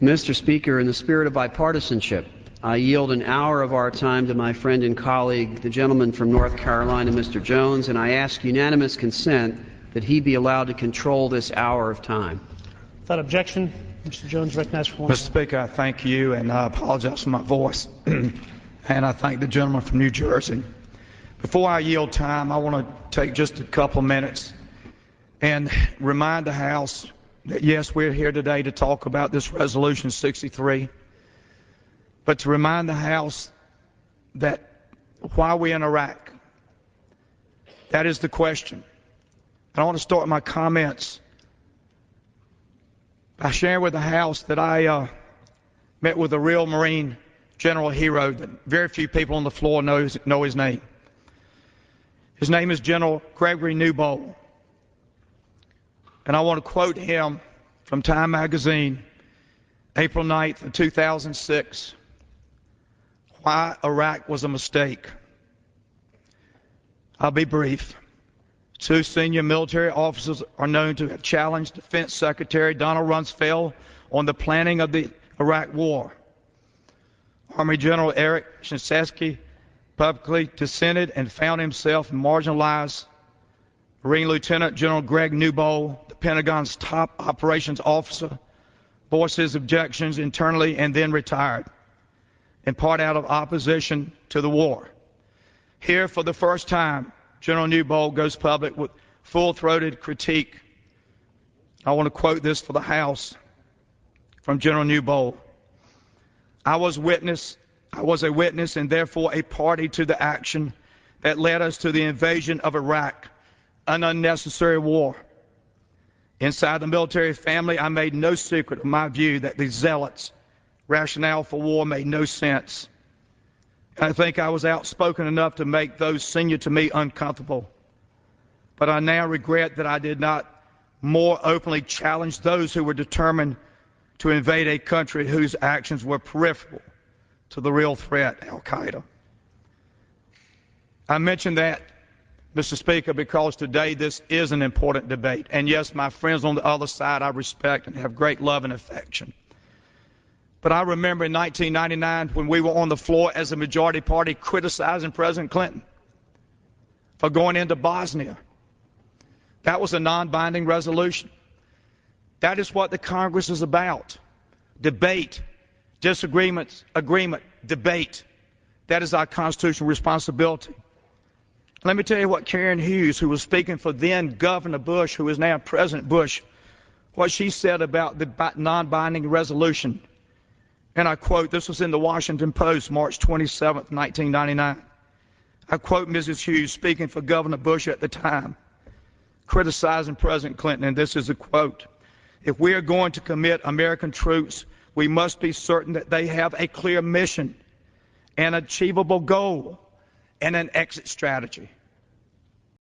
Mr. Speaker, in the spirit of bipartisanship, I yield an hour of our time to my friend and colleague, the gentleman from North Carolina, Mr. Jones, and I ask unanimous consent that he be allowed to control this hour of time. Without objection, Mr. Jones recognized for 1 minute. Mr. Speaker, I thank you, and I apologize for my voice. And I thank the gentleman from New Jersey. Before I yield time, I want to take just a couple of minutes and remind the House that, yes, we're here today to talk about this Resolution 63, but to remind the House that why we're in Iraq, that is the question. And I want to start my comments by sharing with the House that I met with a real Marine general hero that very few people on the floor know his name. His name is General Gregory Newbold. And I want to quote him from Time magazine, April 9th of 2006, why Iraq was a mistake. I'll be brief. Two senior military officers are known to have challenged Defense Secretary Donald Rumsfeld on the planning of the Iraq War. Army General Eric Shinseki publicly dissented and found himself marginalized. Marine Lieutenant General Greg Newbold, the Pentagon's top operations officer, voiced his objections internally and then retired, in part out of opposition to the war. Here, for the first time, General Newbold goes public with full-throated critique. I want to quote this for the House from General Newbold. I was a witness and therefore a party to the action that led us to the invasion of Iraq, an unnecessary war. Inside the military family, I made no secret of my view that the zealots' rationale for war made no sense. I think I was outspoken enough to make those senior to me uncomfortable. But I now regret that I did not more openly challenge those who were determined to invade a country whose actions were peripheral to the real threat, Al-Qaeda. I mention that, Mr. Speaker, because today this is an important debate. And yes, my friends on the other side I respect and have great love and affection. But I remember in 1999 when we were on the floor as a majority party criticizing President Clinton for going into Bosnia. That was a non-binding resolution. That is what the Congress is about. Debate, disagreements, agreement, debate. That is our constitutional responsibility. Let me tell you what Karen Hughes, who was speaking for then Governor Bush, who is now President Bush, what she said about the non-binding resolution. And I quote, this was in the Washington Post, March 27th, 1999. I quote Mrs. Hughes speaking for Governor Bush at the time, criticizing President Clinton, and this is a quote. If we are going to commit American troops, we must be certain that they have a clear mission, an achievable goal, and an exit strategy.